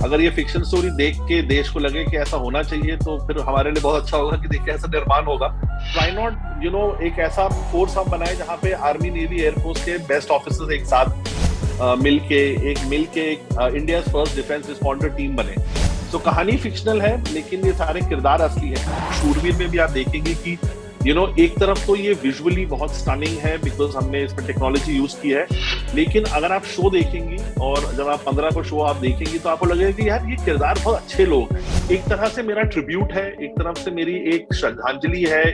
अगर ये fiction story देख के देश को लगे कि ऐसा होना चाहिए तो फिर हमारे लिए बहुत अच्छा होगा कि देखिए ऐसा निर्माण होगा। व्हाई नॉट एक ऐसा फोर्स हम बनाए जहाँ पे आर्मी, नेवी, एयरफोर्स के बेस्ट ऑफिसर्स एक साथ मिलके एक India first defence responder team बने। तो कहानी फिक्शनल है लेकिन ये सारे किरदार असली है। शूरवीर में भी आप देखेंगे कि एक तरफ तो ये विजुअली बहुत स्टनिंग है बिकॉज हमने इसमें टेक्नोलॉजी यूज की है, लेकिन अगर आप शो देखेंगी और जब आप 15 को शो आप देखेंगी तो आपको लगेगा कि यार ये किरदार बहुत अच्छे लोग हैं। एक तरह से मेरा ट्रिब्यूट है, एक तरफ से मेरी एक श्रद्धांजलि है।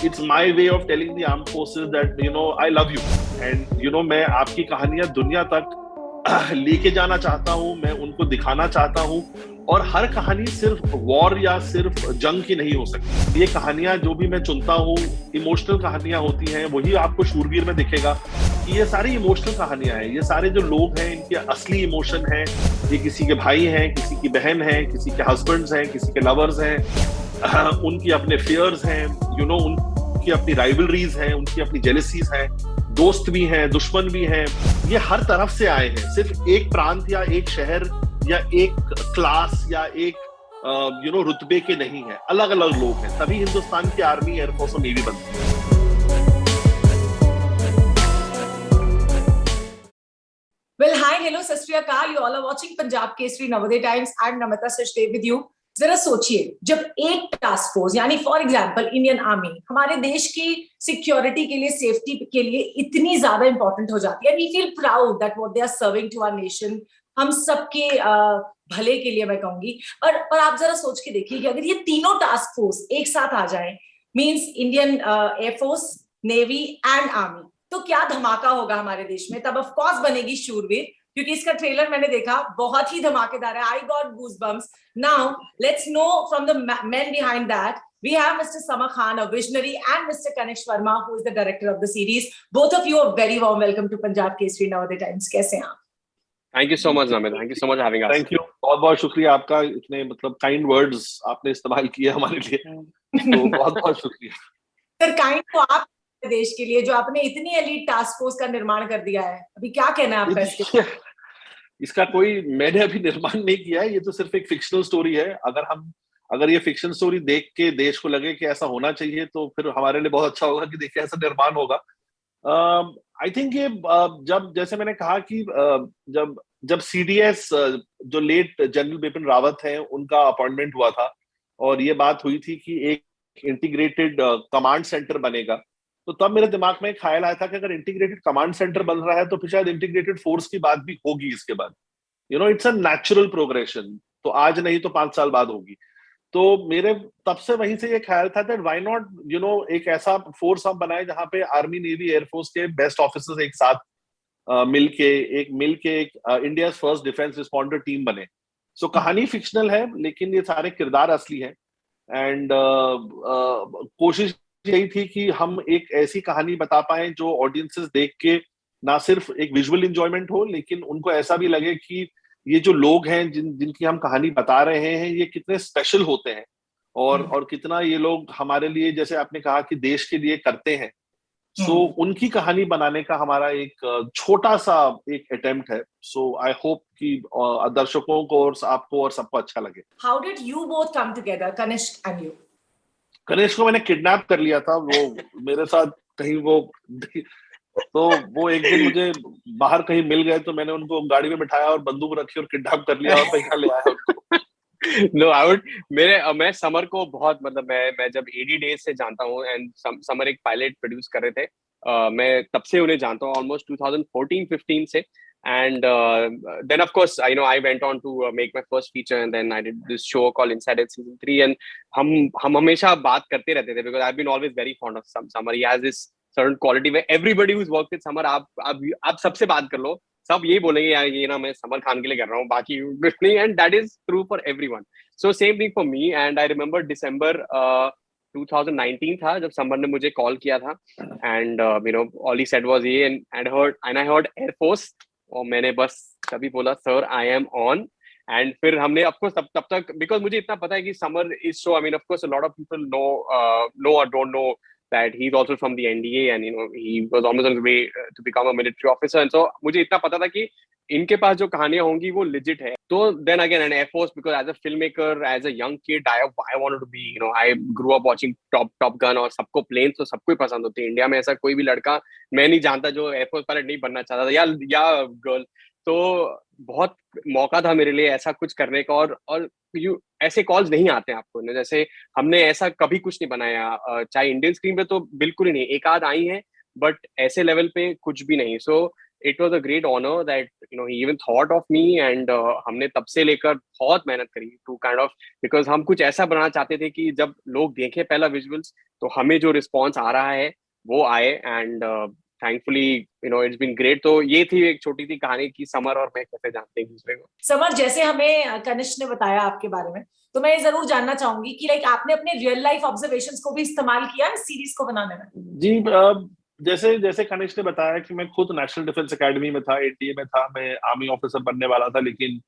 It's my way of telling the arm forces that I love you and मैं आपकी कहानियां दुनिया तक लेके जाना चाहता हूं, मैं उनको दिखाना चाहता हूं। और हर कहानी सिर्फ वॉर या सिर्फ जंग की नहीं हो सकती। ये कहानियां जो भी मैं चुनता हूँ इमोशनल कहानियां होती हैं, वही आपको शूरवीर में दिखेगा कि ये सारी इमोशनल कहानियां हैं। ये सारे जो लोग हैं इनके असली इमोशन हैं। ये किसी के भाई हैं, किसी की बहन है, किसी के हस्बैंड्स हैं, किसी के लवर्स हैं, उनकी अपने फियर्स हैं, उनकी अपनी राइवलरीज हैं, उनकी अपनी जेलसीज हैं, दोस्त भी हैं, दुश्मन भी हैं। ये हर तरफ से आए हैं, सिर्फ एक प्रांत या एक शहर या एक क्लास या एक रुतबे के नहीं है, अलग अलग लोग हैं, तभी हिंदुस्तान की आर्मी, एयरफोर्स और नेवी बनती है। Well, hi, hello, सत श्री अकाल. You all are watching Punjab Kesari Navodaya times. I'm Namita Sachdev with you. जरा सोचिए, जब एक टास्क फोर्स यानी फॉर एग्जांपल इंडियन आर्मी हमारे देश की सिक्योरिटी के लिए, सेफ्टी के लिए इतनी ज्यादा इंपॉर्टेंट हो जाती है, we feel proud that what they are serving to our nation, हम सबके भले के लिए मैं कहूंगी। पर आप जरा सोच के देखिए कि अगर ये तीनों टास्क फोर्स एक साथ आ जाए, means Indian air force, navy and army, तो क्या धमाका होगा हमारे देश में। तब ऑफ कोर्स बनेगी शूरवीर, क्योंकि इसका ट्रेलर मैंने देखा, बहुत ही धमाकेदार है। I got goosebumps. Now let's know from the man behind that. We have Mr. Samar Khan, a visionary, and Mr. Kanish Verma, who is the director of the series. Both of you are very warm welcome to Punjab Kesari Navodaya Times. कैसे हैं आप? Thank you so much, Namit. Thank you so much for having us. Thank you. बहुत बहुत शुक्रिया आपका, इतने kind words आपने इस्तेमाल किए हमारे लिए, तो बहुत बहुत शुक्रिया। सर, काइंड तो आप देश के लिए जो आपने इतनी एलीट टास्क फोर्स का निर्माण कर दिया है, अभी क्या कहना है आपका इसका? कोई मैंने अभी निर्माण नहीं किया है, ये तो सिर्फ एक फिक्शनल स्टोरी है। अगर ये फिक्शन स्टोरी देख के देश को लगे कि ऐसा होना चाहिए तो फिर हमारे लिए बहुत अच्छा होगा कि देखिए ऐसा निर्माण होगा। आई थिंक ये जब, जैसे मैंने कहा कि जब सीडीएस जो लेट जनरल बिपिन रावत हैं उनका अपॉइंटमेंट हुआ था और ये बात हुई थी कि एक इंटीग्रेटेड कमांड सेंटर बनेगा, तो तब मेरे दिमाग में एक ख्याल आया था कि अगर इंटीग्रेटेड कमांड सेंटर बन रहा है तो फिर शायद इंटीग्रेटेड फोर्स की बात भी होगी इसके बाद। इट्स अ नेचुरल प्रोग्रेशन, तो आज नहीं तो 5 साल बाद होगी। तो मेरे तब से वहीं से ये ख्याल था दैट व्हाई नॉट एक ऐसा फोर्स हम बनाए जहां पे आर्मी, नेवी, एयरफोर्स के बेस्ट ऑफिसर्स एक साथ मिलके एक India first defence responder team बने। सो कहानी फिक्शनल है लेकिन ये सारे किरदार असली हैं एंड कोशिश यही थी कि हम एक ऐसी कहानी बता पाए जो ऑडियंसेस देख के ना सिर्फ एक विजुअल एंजॉयमेंट हो, लेकिन उनको ऐसा भी लगे कि ये जो लोग हैं जिनकी हम कहानी बता रहे हैं ये कितने स्पेशल होते हैं और कितना ये लोग हमारे लिए, जैसे आपने कहा कि देश के लिए करते हैं। सो उनकी कहानी बनाने का हमारा एक छोटा सा एक अटेम्प्ट है। सो आई होप कि दर्शकों को और आपको और सबको अच्छा लगे। How did you both come together, Kanishk and you? Kanishk को मैंने किडनैप कर लिया था, वो मेरे साथ कहीं वो एक दिन मुझे बाहर कहीं मिल गए तो मैंने उनको गाड़ी में बिठाया और बंदूक रखी और किडनैप कर लिया और यहाँ ले आया उनको। No, मैं समर को बहुत, मतलब मैं जब 80 डेज से जानता हूँ एंड समर एक पायलट प्रोड्यूस कर रहे थे, मैं तब से उन्हें जानता हूँ, ऑलमोस्ट 2014-15 से। And then of course I went on to make my first feature and then I did this show called Inside It season 3 and हम हमेशा बात करते रहते थे because I've been always very fond of Samar. He has this certain quality where everybody who's worked with Samar, आप सबसे बात कर लो, सब यही बोलेंगे यार ये ना मैं समर खान के लिए कर रहा हूँ, बाकी नहीं, and that is true for everyone. So same thing for me and I remember December 2019 था जब समर ने मुझे कॉल किया था and all he said was ये and I heard Air Force और मैंने बस तभी बोला sir I am on. And फिर हमने ऑफकोर्स तब तक, बिकॉज मुझे इतना पता है कि Samar is so, I mean of course a lot of people know और don't know that he's also from the NDA and he was almost on his way to become a military officer, and so मुझे इतना पता था कि इनके पास जो कहानियां होंगी वो legit है. तो then again an Air Force, because as a filmmaker, as a young kid, I wanted to be, you know, I grew up watching Top Gun, और सबको प्लेन तो सबको ही पसंद होती है. इंडिया में ऐसा कोई भी लड़का मैं नहीं जानता जो एयरफोर्स पायलट नहीं बनना चाहता था, या गर्ल. तो बहुत मौका था मेरे लिए ऐसा कुछ करने का, और यू ऐसे कॉल्स नहीं आते हैं आपको. जैसे हमने ऐसा कभी कुछ नहीं बनाया, चाहे इंडियन स्क्रीन पे तो बिल्कुल ही नहीं, एक आध आई है, बट ऐसे लेवल पे कुछ भी नहीं. So it was a great honour that you know he even thought of me, and हमने तब से लेकर बहुत मेहनत करी टू काइंड ऑफ, बिकॉज हम कुछ ऐसा बनाना चाहते थे कि जब लोग देखें पहला विजुअल्स तो हमें जो रिस्पॉन्स आ रहा है वो आए. And thankfully you know it's been great. तो ये थी एक छोटी सी कहानी की समर और मैं कैसे जानते हैं दूसरे को. समर, जैसे हमें कनिष्क ने बताया आपके बारे में, तो मैं ये जरूर जानना चाहूंगी कि लाइक आपने अपने रियल लाइफ ऑब्जर्वेशंस को भी इस्तेमाल किया इस सीरीज को बनाने में? जी, जैसे जैसे कनिष्क ने बताया कि मैं खुद नेशनल डिफेंस एकेडमी में था, एनडीए में था, मैं आर्मी ऑफिसर बनने वाला था, लेकिन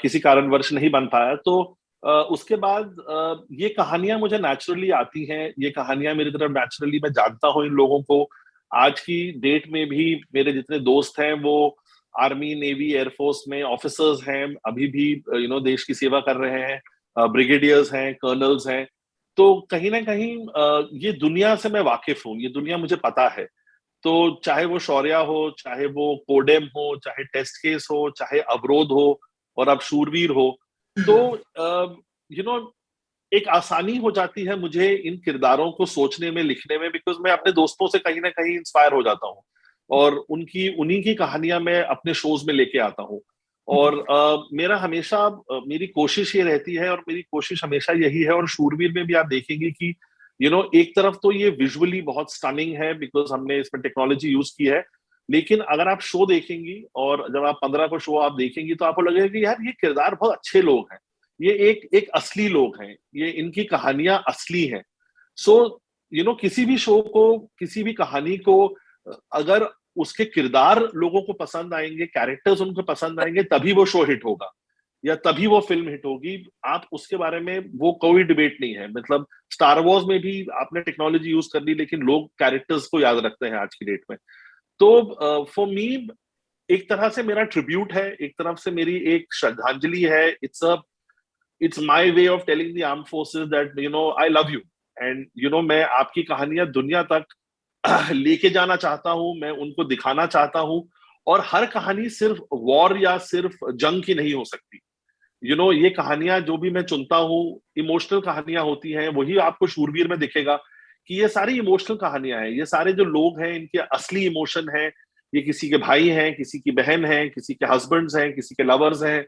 किसी कारणवश नहीं बन पाया. तो उसके बाद ये कहानियां मुझे नेचुरली आती हैं, ये कहानियां मेरी तरफ नेचुरली, मैं जानता हूँ इन लोगों को. आज की डेट में भी मेरे जितने दोस्त हैं वो आर्मी, नेवी, एयरफोर्स में ऑफिसर्स हैं, अभी भी यू नो देश की सेवा कर रहे हैं, ब्रिगेडियर्स हैं, कर्नल्स हैं. तो कहीं ना कहीं ये दुनिया से मैं वाकिफ हूँ, ये दुनिया मुझे पता है. तो चाहे वो शौर्या हो, चाहे वो कोडेम हो, चाहे टेस्ट केस हो, चाहे अवरोध हो, और अब शूरवीर हो, तो यू नो एक आसानी हो जाती है मुझे इन किरदारों को सोचने में, लिखने में, बिकॉज मैं अपने दोस्तों से कहीं ना कहीं इंस्पायर हो जाता हूँ, और उन्हीं की कहानियां मैं अपने शोज में लेके आता हूँ. और मेरा हमेशा मेरी कोशिश ये रहती है, और मेरी कोशिश हमेशा यही है, और शूरवीर में भी आप देखेंगे कि यू नो एक तरफ तो ये विजुअली बहुत स्टनिंग है बिकॉज हमने इसमें टेक्नोलॉजी यूज की है, लेकिन अगर आप शो देखेंगी और जब आप 15 को शो आप देखेंगी तो आपको लगेगा कि यार ये किरदार बहुत अच्छे लोग हैं, ये एक असली लोग हैं, ये इनकी कहानियां असली हैं. सो यू नो किसी भी शो को, किसी भी कहानी को, अगर उसके किरदार लोगों को पसंद आएंगे, कैरेक्टर्स उनको पसंद आएंगे, तभी वो शो हिट होगा या तभी वो फिल्म हिट होगी. आप उसके बारे में वो कोई डिबेट नहीं है. मतलब स्टार वॉर्स में भी आपने टेक्नोलॉजी यूज कर ली, लेकिन लोग कैरेक्टर्स को याद रखते हैं आज की डेट में. तो फॉर मी एक तरह से मेरा ट्रिब्यूट है, एक तरफ से मेरी एक श्रद्धांजलि है. It's my way of telling the armed forces that you no I love you, and you know मैं आपकी कहानियां दुनिया तक लेके जाना चाहता हूं, मैं उनको दिखाना चाहता हूं. और हर कहानी सिर्फ वॉर या सिर्फ जंग की नहीं हो सकती. यू नो ये कहानियां जो भी मैं चुनता हूँ, इमोशनल कहानियां होती हैं. वही आपको शूरवीर में दिखेगा कि ये सारी इमोशनल कहानियां हैं. ये सारे जो लोग हैं इनके असली इमोशन हैं. ये किसी के भाई हैं, किसी की बहन है, किसी के हस्बैंड्स हैं, किसी के लवर्स हैं,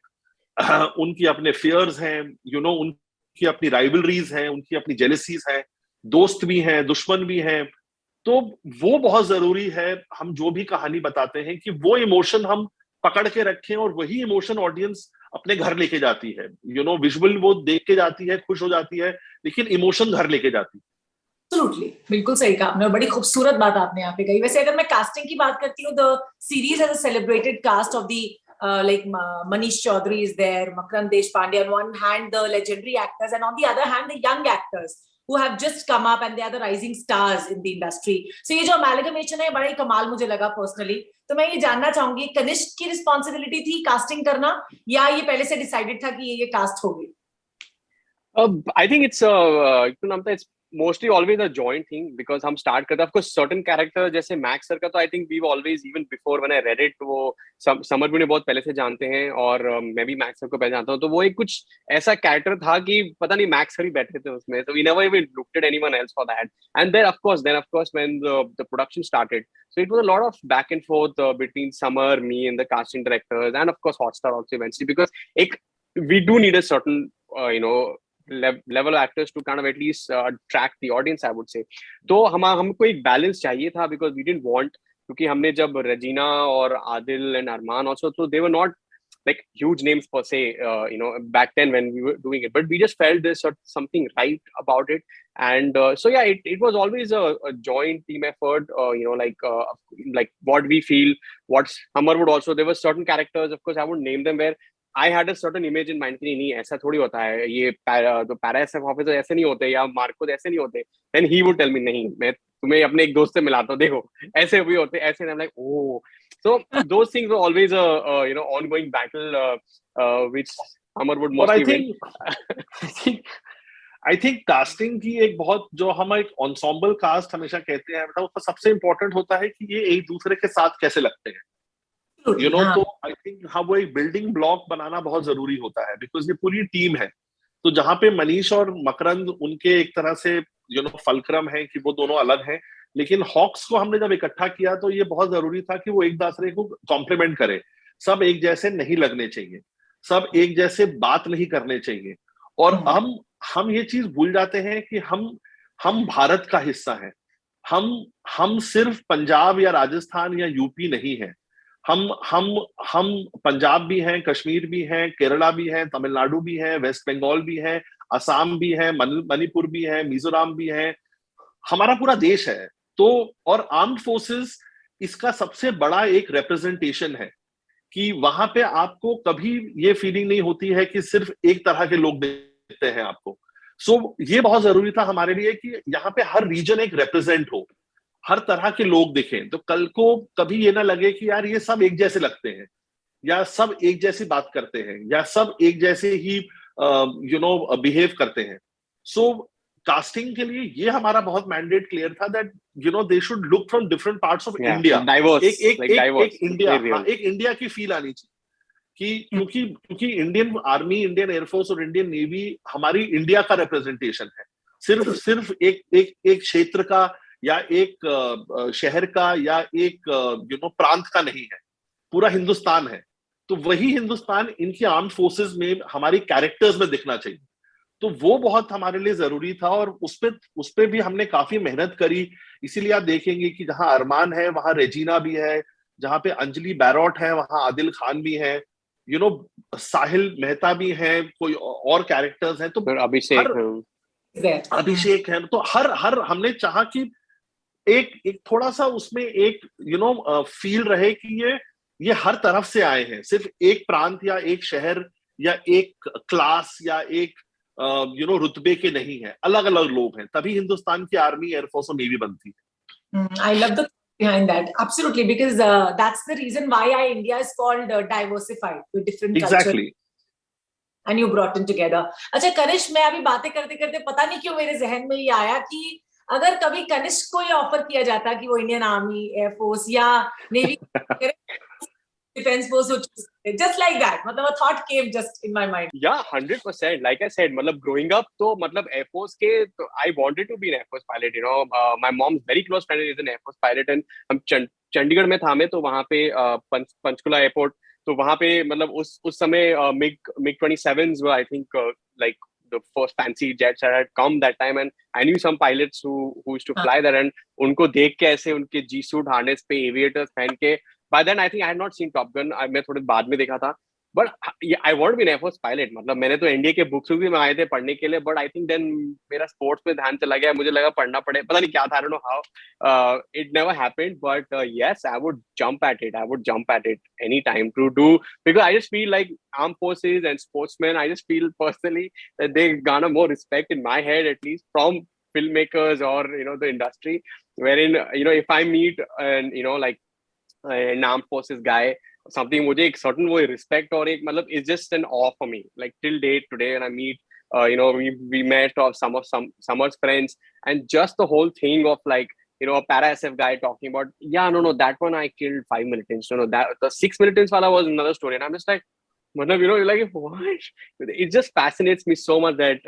उनकी अपने फियर्स हैं, यू नो उनकी अपनी राइवलरीज हैं, उनकी अपनी जेलसीज हैं, दोस्त भी हैं, दुश्मन भी हैं. तो वो बहुत जरूरी है, हम जो भी कहानी बताते हैं, कि वो इमोशन हम पकड़ के रखें, और वही इमोशन ऑडियंस अपने घर लेके जाती है. यू नो विजुअल वो देख के जाती है, खुश हो जाती है, लेकिन इमोशन घर लेके जाती है. Absolutely, बिल्कुल सही कहा आपने, बड़ी खूबसूरत बात आपने यहाँ पे कही. वैसे अगर मैं कास्टिंग की बात करती हूँ, the series has a celebrated cast of the like Manish Chaudhary is there, Makarand Deshpande on one hand, the legendary actors, and on the other hand the young actors who have just come up and they are the rising stars in the industry. So ये जो amalgamation है बड़ा ही कमाल मुझे लगा personally. तो मैं ये जानना चाहूंगी, कनिष्क की रिस्पॉन्सिबिलिटी थी कास्टिंग करना, या ये पहले से डिसाइडेड था कि ये कास्ट होगी? I think it's mostly always a joint thing, because हम start करते हैं. Of course certain character जैसे मैक्स सर का तो I think we've always, even before when I read it, वो समर भी ने बहुत पहले से जानते हैं, और मैं भी मैक्स सर को पहले जानता हूँ. तो वो एक कुछ ऐसा कैरेक्टर था कि पता नहीं मैक्स सर ही बैठे थे उसमें. So we never even looked at anyone else for that. And then of course when the production started, so it was a lot of back and forth between Summer, me, and the casting directors, and of course Hotstar also eventually, because we do need a certain level of actors to kind of at least attract the audience, I would say. तो हमको एक balance चाहिए था, because we didn't want, क्योंकि हमने जब रजीना और Adil and Armaan also, so they were not like huge names per se, back then when we were doing it, but we just felt there's something right about it. And so yeah, it was always a joint team effort, like what we feel, what Hamar would also, there were certain characters, of course I wouldn't name them, where I had a certain image in mind कि नहीं ऐसा थोड़ी होता है, ये तो para SF officer ऐसे नहीं होते, या मार्को ऐसे नहीं होते. Then he would tell me, नहीं मैं तुम्हें अपने एक दोस्त से मिलाता हूँ, देखो ऐसे भी होते, ऐसे. I'm like, oh, So those things were always a ongoing battle, which Amar would और mostly win. I think casting की एक बहुत, जो हम एक ensemble कास्ट हमेशा कहते हैं, मतलब उसका सबसे इम्पोर्टेंट होता है कि ये एक दूसरे के साथ कैसे लगते हैं, यू नो। तो आई थिंक हाँ, वो एक बिल्डिंग ब्लॉक बनाना बहुत जरूरी होता है, बिकॉज ये पूरी टीम है। तो जहां पे मनीष और मकरंद उनके एक तरह से फलक्रम है कि वो दोनों अलग हैं, लेकिन हॉक्स को हमने जब इकट्ठा किया तो ये बहुत जरूरी था कि वो एक दूसरे को कॉम्प्लीमेंट करे। सब एक जैसे नहीं लगने चाहिए, सब एक जैसे बात नहीं करने चाहिए। और हम ये चीज भूल जाते हैं कि हम भारत का हिस्सा हैं। हम सिर्फ पंजाब या राजस्थान या यूपी नहीं है। हम पंजाब भी हैं, कश्मीर भी हैं, केरला भी हैं, तमिलनाडु भी है, वेस्ट बंगाल भी है, असम भी है, मणिपुर भी है, मिजोरम भी है। हमारा पूरा देश है। तो और आर्म्ड फोर्सेस इसका सबसे बड़ा एक रिप्रेजेंटेशन है कि वहां पे आपको कभी ये फीलिंग नहीं होती है कि सिर्फ एक तरह के लोग दिखते हैं आपको। सो ये बहुत जरूरी था हमारे लिए कि यहाँ पे हर रीजन एक रिप्रेजेंट हो, हर तरह के लोग दिखें। तो कल को कभी ये ना लगे कि यार ये सब एक जैसे लगते हैं, या सब एक जैसी बात करते हैं, या सब एक जैसे ही बिहेव करते हैं। सो कास्टिंग के लिए ये हमारा बहुत मैंडेट क्लियर था that they should look from different parts of India. एक इंडिया की फील आनी चाहिए कि क्योंकि इंडियन आर्मी, इंडियन एयरफोर्स और इंडियन नेवी हमारी इंडिया का रिप्रेजेंटेशन है। सिर्फ एक क्षेत्र का या एक शहर का या एक प्रांत का नहीं है, पूरा हिंदुस्तान है। तो वही हिंदुस्तान इनकी आर्म्ड फोर्सेस में, हमारी कैरेक्टर्स में दिखना चाहिए। तो वो बहुत हमारे लिए जरूरी था और उस पे भी हमने काफी मेहनत करी। इसीलिए आप देखेंगे कि जहां अरमान है वहां रेजिना भी है, जहां पे अंजलि बैरोट है वहां आदिल खान भी है, साहिल मेहता भी है, कोई और कैरेक्टर्स हैं। तो अभिषेक है। तो हर हमने चाहा कि एक थोड़ा सा उसमें एक फील रहे कि ये हर तरफ से आए हैं, सिर्फ एक प्रांत या एक शहर या एक क्लास या एक रुतबे के नहीं है, अलग अलग लोग हैं। तभी हिंदुस्तान की आर्मी, एयरफोर्स और नेवी बनती है। I love the behind that, absolutely, because that's the reason why India is called diversified with different exactly. cultures, and you brought them together. अच्छा कनिष्क, मैं अभी बातें करते करते पता नहीं क्यों मेरे जहन में ये आया कि अगर कभी कनिष्क को ये ऑफर किया जाता कि वो इंडियन आर्मी, एयरफोर्स या नेवी डिफेंस फोर्स हो, just like that, मतलब a thought came just in my mind. Yeah, 100%. Like I said, मतलब growing up तो मतलब Air Force के, तो I wanted to be an Air Force pilot. My mom's very close friend is an Air Force pilot, and हम चंडीगढ़ में था, मैं तो वहाँ पे पंचकुला एयरपोर्ट, तो वहाँ पे मतलब उस समय MiG-27s were, I think, like the first fancy jets that had come that time, and I knew some pilots who used to fly that, and उनको देख के ऐसे उनके G suit harness पे aviators पहन के, by then I think I had not seen Top Gun, मैं थोड़े बाद में देखा था, but I want to be an Air Force pilot. मतलब मैंने तो एनडीए के बुक्स भी मंगाए थे पढ़ने के लिए, but I think then मेरा स्पोर्ट्स में ध्यान चला गया, मुझे लगा पढ़ना पड़े, पता नहीं क्या था, I don't know how. It never happened, but yes, I would jump at it anytime to do, because I just feel like armed forces and sportsmen, I just feel personally that they garner more respect in my head, at least from filmmakers or the industry, wherein if I meet and like an armed forces guy something, मुझे एक certain वो respect और एक मतलब it's just an awe for me, like till date today when I meet we met or Summer's friends, and just the whole thing of like a para SF guy talking about no that one I killed 5 militants, that the 6 militants wala was another story, and I'm just like like what, it just fascinates me so much that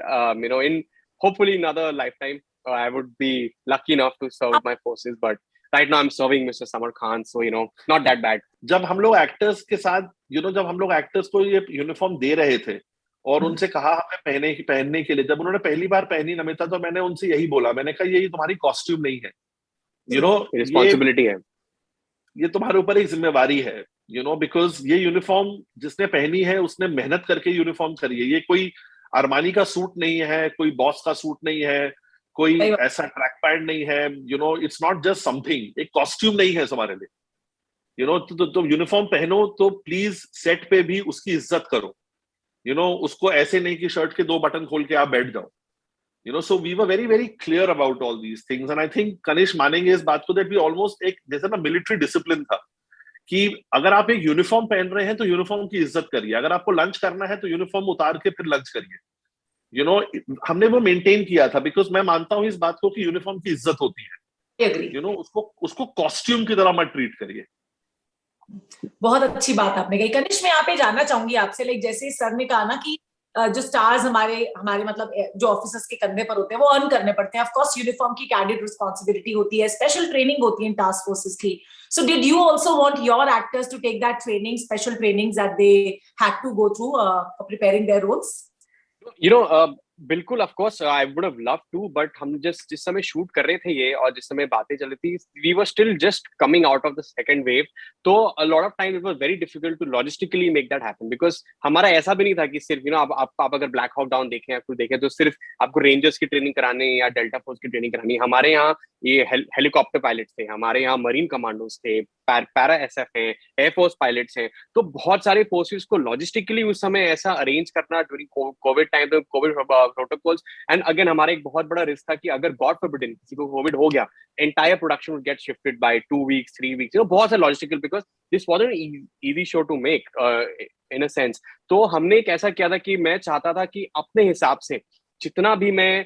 in hopefully another lifetime I would be lucky enough to serve my forces, but right now I'm serving Mr. Samar Khan, so not that bad. जब हम लोग actors के साथ जब हम लोग actors को ये यूनिफॉर्म दे रहे थे और उनसे कहा हमें पहनने के लिए, जब उन्होंने पहली बार पहनी नमिता, तो मैंने उनसे यही बोला, मैंने कहा ये तुम्हारी कॉस्ट्यूम नहीं है, रिस्पॉन्सिबिलिटी है, ये तुम्हारे ऊपर एक जिम्मेवारी है, बिकॉज ये यूनिफॉर्म जिसने पहनी है उसने मेहनत करके यूनिफॉर्म करी है। ये कोई अरमानी का सूट नहीं है, कोई बॉस का सूट नहीं है, कोई ऐसा ट्रैक पैंट नहीं है, इट्स नॉट जस्ट समथिंग, एक कॉस्ट्यूम नहीं है हमारे लिए, तो यूनिफॉर्म पहनो तो प्लीज सेट पे भी उसकी इज्जत करो, उसको ऐसे नहीं कि शर्ट के 2 बटन खोल के आप बैठ जाओ, so we were very very clear about all these things, and I think Kanishk मानेंगे इस बात को दैट वी ऑलमोस्ट एक जैसे ना मिलिट्री डिसिप्लिन था कि अगर आप एक यूनिफॉर्म पहन रहे हैं तो यूनिफॉर्म की इज्जत करिए, अगर आपको लंच करना है तो यूनिफॉर्म उतार के फिर लंच करिए। यू नो हमने वो मेंटेन किया था, बिकॉज मैं मानता हूं इस बात को कि यूनिफॉर्म की इज्जत होती है। उसको उसको कॉस्ट्यूम की तरह मत ट्रीट करिए। बहुत अच्छी बात आपने कही। कनिष्क, मैं यहाँ पे जानना चाहूंगी आपसे, लाइक जैसे सर ने कहा ना कि जो स्टार्स हमारे हमारे मतलब जो ऑफिसर्स के कंधे पर होते हैं वो अर्न करने पड़ते हैं। ऑफ कोर्स यूनिफॉर्म की कैडेट रिस्पॉन्सिबिलिटी होती है, स्पेशल ट्रेनिंग होती है टास्क फोर्सेस की। So did you also want your actors to take that training, special trainings that they had to go through for preparing their roles? बिल्कुल, of course I would have love to, but हम जिस समय shoot कर रहे थे ये और जिस समय बातें चल रही थी, we were still just coming out of the second wave. तो a lot of time it was very difficult to logistically make that happen, because हमारा ऐसा भी नहीं था कि सिर्फ आप अगर ब्लैक हॉक डाउन देखें या कुछ देखें तो सिर्फ आपको रेंजर्स की ट्रेनिंग कराने या डेल्टा फोर्स की ट्रेनिंग करानी। हमारे यहाँ ये हेलीकॉप्टर पायलट्स थे, हमारे यहाँ मरीन कमांडोज थे, पैरा एसएफ है, एयरफोर्स पायलट्स हैं। तो बहुत सारे फोर्सेस को लॉजिस्टिकली उस समय ऐसा अरेंज करना ड्यूरिंग कोविड टाइम, तो कोविड प्रोटोकॉल्स। एंड अगेन हमारा एक बहुत बड़ा रिस्क था कि अगर गॉड फॉरबिडन किसी को कोविड हो गया, entire production would get shifted by 2 weeks 3 weeks, बहुत सारे logistical, because this wasn't an easy show to make in a sense. तो हमने एक ऐसा किया था कि मैं चाहता था कि अपने हिसाब से जितना भी मैं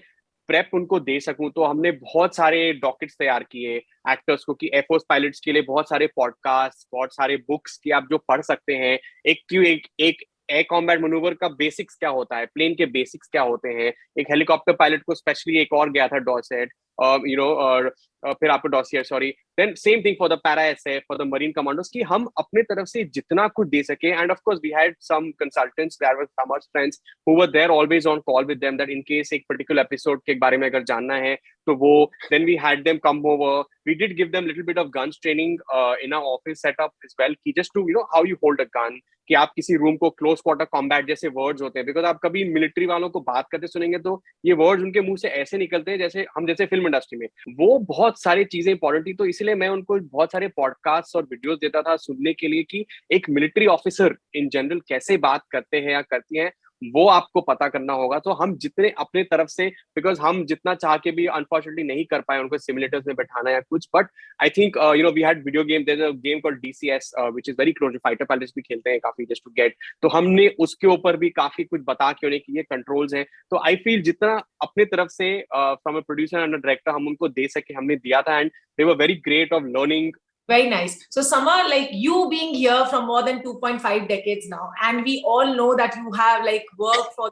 प्रेप उनको दे सकूं, तो हमने बहुत सारे डॉकेट्स तैयार किए एक्टर्स को कि एयरफोर्स पायलट्स के लिए बहुत सारे पॉडकास्ट, बहुत सारे बुक्स की आप जो पढ़ सकते हैं। एक एयर कॉम्बैट मनूवर का बेसिक्स क्या होता है, प्लेन के बेसिक्स क्या होते हैं। एक हेलीकॉप्टर पायलट को स्पेशली एक और गया था डॉसेट, और फिर आपको dossier, sorry, then same thing for the para SF, for the marine commandos, कि हम अपने तरफ से जितना कुछ दे सके। And of course we had some consultants, there were some our friends who were there always on call with them, that in case एक पर्टिकुलर एपिसोड के बारे में अगर जानना है तो वो, then we had them come over, we did give them little bit of guns training in our office setup as well, कि just to how you hold a gun, कि आप किसी रूम को क्लोज क्वार्टर कॉम्बैट जैसे words होते हैं, because आप कभी मिलिट्री वालों को बात करते सुनेंगे तो ये वर्ड्स उनके मुंह से ऐसे निकलते हैं जैसे फिल्म इंडस्ट्री में। वो बहुत सारी चीजें इंपॉर्टेंट थी, तो इसलिए मैं उनको बहुत सारे पॉडकास्ट और वीडियोस देता था सुनने के लिए कि एक मिलिट्री ऑफिसर इन जनरल कैसे बात करते हैं या करती हैं, वो आपको पता करना होगा। तो हम जितने अपने तरफ से, बिकॉज हम जितना चाह के भी अनफॉर्चुनेटली नहीं कर पाए उनको सिमुलेटर्स में बैठाना या कुछ, but I think we had video game, there is a game called DCS which is very close, fighter pilots भी खेलते हैं काफी, जस्ट टू गेट, तो हमने उसके ऊपर भी काफी कुछ बता के उन्हें कि ये कंट्रोल्स हैं। तो आई फील जितना अपने तरफ से from a producer and a director हम उनको दे सके हमने दिया था, and they were very great of learning. Very nice. So, Samar, like you being here from more than 2.5 decades now, and we all know that you have like worked for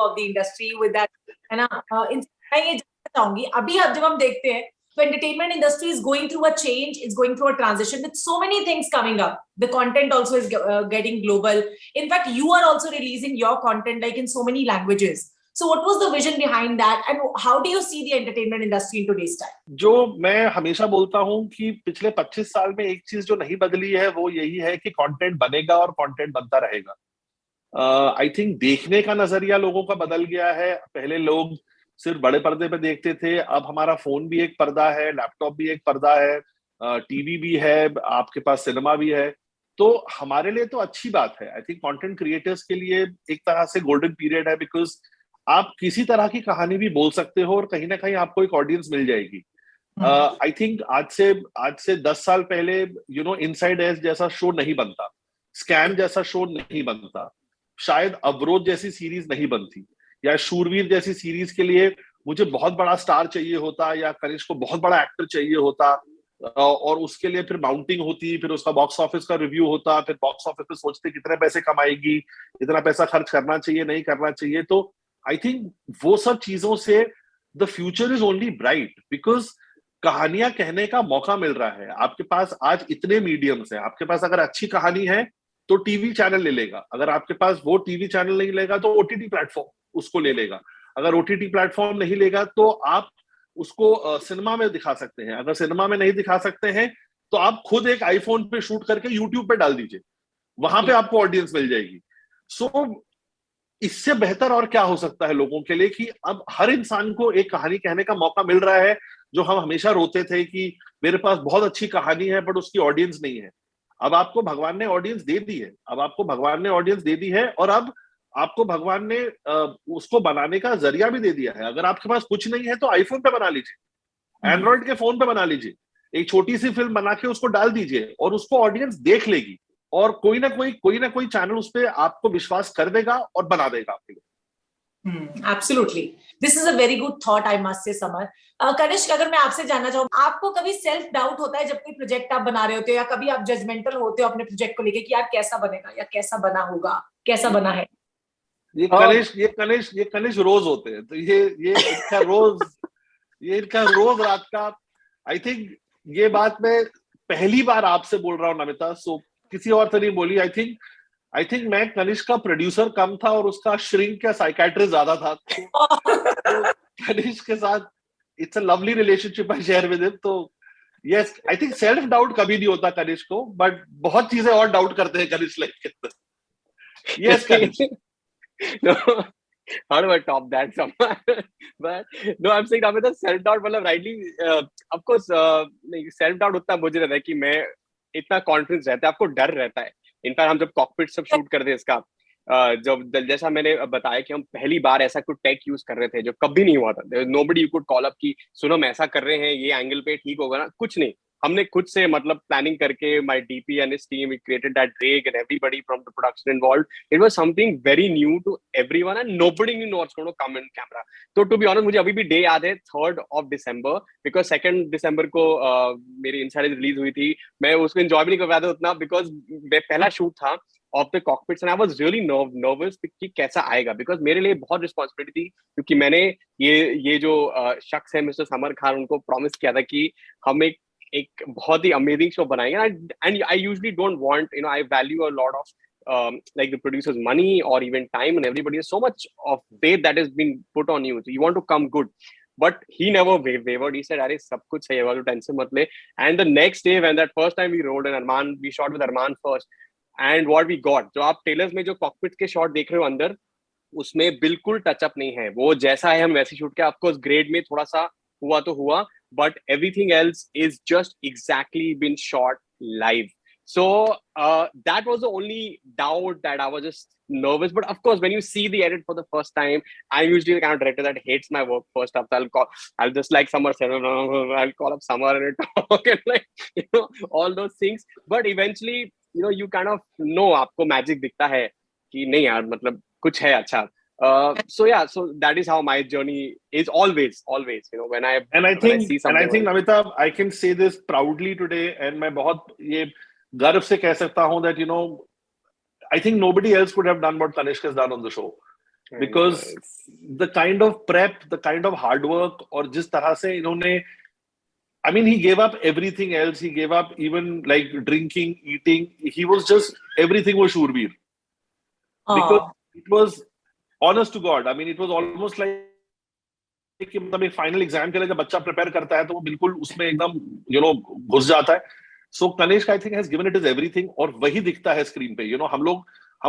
of the industry with that, है ना? मैं ये जानना चाहूंगी, अभी अब जब हम देखते हैं तो entertainment industry is going through a change, it's going through a transition with so many things coming up. The content also is getting global. In fact, you are also releasing your content like in so many languages. So what was the vision behind that, and how do you see the entertainment industry in today's time? जो मैं हमेशा बोलता हूं कि पिछले 25 साल में एक चीज जो नहीं बदली है वो यही है कि कंटेंट बनेगा और कंटेंट बनता रहेगा। आई थिंक देखने का नजरिया लोगों का बदल गया है। पहले लोग सिर्फ बड़े पर्दे पे देखते थे, अब हमारा फोन भी एक पर्दा है, लैपटॉप भी एक पर्दा है, टीवी भी है, आपके पास सिनेमा भी है। तो हमारे लिए तो अच्छी बात है। आई थिंक कंटेंट क्रिएटर्स के लिए एक तरह से गोल्डन पीरियड है, बिकॉज आप किसी तरह की कहानी भी बोल सकते हो और कहीं ना कहीं आपको एक ऑडियंस मिल जाएगी। आई थिंक आज से 10 साल पहले इनसाइड एज जैसा शो नहीं बनता, स्कैम जैसा शो नहीं बनता, शायद अवरोध जैसी सीरीज नहीं बनती, या शूरवीर जैसी सीरीज के लिए मुझे बहुत बड़ा स्टार चाहिए होता, या कनिष्क को बहुत बड़ा एक्टर चाहिए होता, और उसके लिए फिर माउंटिंग होती, फिर उसका बॉक्स ऑफिस का रिव्यू होता, फिर बॉक्स ऑफिस पे सोचते कितने पैसे कमाएगी, इतना पैसा खर्च करना चाहिए नहीं करना चाहिए। तो आई थिंक वो सब चीजों से the future is only bright, because कहानियां कहने का मौका मिल रहा है। आपके पास आज इतने मीडियम्स हैं, आपके पास अगर अच्छी कहानी है तो टीवी चैनल ले लेगा, अगर आपके पास वो टीवी चैनल नहीं लेगा तो ओटीटी प्लेटफॉर्म उसको ले लेगा, अगर ओटीटी प्लेटफॉर्म नहीं लेगा तो आप उसको सिनेमा में दिखा सकते हैं, अगर सिनेमा में नहीं दिखा सकते हैं तो आप खुद एक आईफोन पे शूट करके यूट्यूब पे डाल दीजिए, वहां पे आपको ऑडियंस मिल जाएगी। सो इससे बेहतर और क्या हो सकता है लोगों के लिए कि अब हर इंसान को एक कहानी कहने का मौका मिल रहा है। जो हम हमेशा रोते थे कि मेरे पास बहुत अच्छी कहानी है बट उसकी ऑडियंस नहीं है, अब आपको भगवान ने ऑडियंस दे दी है, अब आपको भगवान ने ऑडियंस दे दी है, और अब आपको भगवान ने उसको बनाने का जरिया भी दे दिया है। अगर आपके पास कुछ नहीं है तो आईफोन पे बना लीजिए, एंड्रॉइड के फोन पे बना लीजिए, एक छोटी सी फिल्म बना के उसको डाल दीजिए और उसको ऑडियंस देख लेगी, और कोई ना कोई चैनल उस पे आपको विश्वास कर देगा और बना देगा आपके लिए। Absolutely. This is a very good thought, I must say, Samar. Kanishka, अगर मैं आपसे जानना चाहूँ, आपको कभी सेल्फ डाउट होता है जब कोई प्रोजेक्ट आप बना रहे होते हो, या कभी आप जजमेंटल होते हो अपने प्रोजेक्ट को लेके कि यार कैसा बनेगा या कैसा बना होगा, कैसा बना है? ये कनिष्क रोज होते हैं, तो ये इनका रोज रात का, आई थिंक ये बात मैं पहली बार आपसे बोल रहा हूँ नमिता, सो किसी और से नहीं बोली। आई थिंक मैं कनिष्क का प्रोड्यूसर कम था और उसका श्रिंक या साइकेट्रिस्ट ज्यादा था, तो कनिष्क के साथ it's a lovely relationship I share with him. तो yes, I think self doubt कभी नहीं होता कनिष्क को, बट बहुत चीजें और डाउट करते हैं कनिष्क लाइफ के अंदर। Yes Kanishk. No, how do I top that somehow? But no, I'm saying that self doubt, मतलब rightly, of course, self doubt उतना मुझे रहता है कि मैं इतना कॉन्फिडेंस रहता है, आपको डर रहता है। इनफैक्ट हम जब कॉकपिट सब शूट करते हैं इसका, जब जैसा मैंने बताया कि हम पहली बार ऐसा कुछ टेक यूज कर रहे थे जो कभी नहीं हुआ था, nobody you could call up कि सुनो हम ऐसा कर रहे हैं, ये एंगल पे ठीक होगा ना, कुछ नहीं। हमने खुद से मतलब प्लानिंग करके, my DP and his team, we created that drag and everybody from the production involved, it was something very new to everyone and nobody knew what's going to come in camera. तो to be honest, मुझे अभी भी day याद है, 3rd of December, because 2nd December को मेरी inside release हुई थी। मैं उसको एंजॉय भी नहीं कर पाया था उतना, बिकॉज पहला शूट था of the cockpits and I was really nervous कि कैसा आएगा, बिकॉज मेरे लिए बहुत रिस्पॉन्सिबिलिटी थी, क्योंकि मैंने ये जो शख्स है मिस्टर समर खान, उनको प्रॉमिस किया था कि हम एक बहुत ही अमेजिंग शो बनाएंगे। And I usually don't want, you know, I value a lot of like the producer's money or even time, and everybody has so much of faith that has been put on you, so you want to come good. But he never wavered. He said, "Arey, sab kuch hai, walu tension mat le." And the next day, when that first time we rolled in Arman, we shot with Arman first, and what we got, जो आप trailers में जो cockpit के shot देख रहे हो अंदर, उसमें बिल्कुल टच अप नहीं है, वो जैसा है हम वैसे शूट किया। ऑफ कोर्स ग्रेड में थोड़ा सा हुआ तो हुआ, but everything else is just exactly been shot live. So that was the only doubt, that I was just nervous. But of course, when you see the edit for the first time, I'm usually the kind of director that hates my work first up. I'll just like Summer said, I'll call up Summer and talk and like, you know, all those things. But eventually, you know, you kind of know, आपको magic दिखता है कि नहीं यार, मतलब कुछ है अच्छा. So yeah, so that is how my journey is always, you know, when I see something. And I think Namita, I can say this proudly today, and मैं बहुत ये गर्व से कह सकता हूँ that, you know, I think nobody else could have done what Kanishk has done on the show, because the kind of prep, the kind of hard work, और जिस तरह से इन्होंने, I mean, he gave up everything else. He gave up even like drinking, eating. He was just, everything was Shurveer. Because it was, honest to God, I mean, it was almost like कि मतलब एक final exam के लिए जब बच्चा prepare करता है तो वो बिल्कुल उसमें एकदम, you know, घुस जाता है। So Kanishk, I think, has given it his everything, और वही दिखता है स्क्रीन पे। You know, हम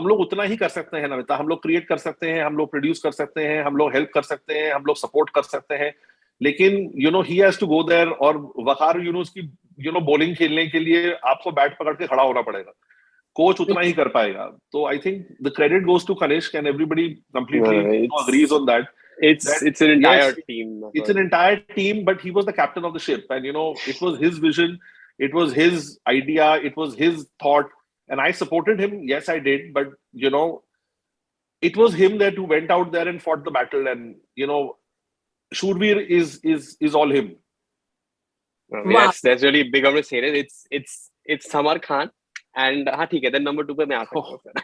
लोग उतना ही कर सकते हैं नमिता, हम लोग क्रिएट कर सकते हैं, हम लोग प्रोड्यूस कर सकते हैं, हम लोग हेल्प कर सकते हैं, हम लोग सपोर्ट कर सकते हैं, लेकिन you know, he has to go there, और वकार यूनुस की, you know, बॉलिंग खेलने के लिए आपको बैट पकड़ के खड़ा होना पड़ेगा, कोच उतना ही कर पाएगा। तो I think the credit goes to Kanishk, and everybody completely agrees on that. It's an entire team. It's an entire team, but he was the captain of the ship, and you know, it was his vision. It was his idea. It was his thought, and I supported him. Yes, I did. But you know, it was him that who went out there and fought the battle. And you know, Shurveer is all him. Wow. Yes, that's really big of a say it. It's Samar Khan, and हाँ ठीक है, then number 2 पे मैं आ सकता हूँ sir.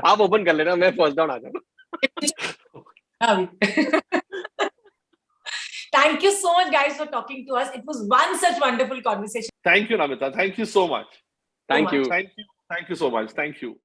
आप open कर लेना, मैं फर्स्ट डाउन आ जाऊँ। Thank you so much, guys, for talking to us. It was one such wonderful conversation. Thank you, Namita. Thank you so much. Thank you. Thank you so much. Thank you.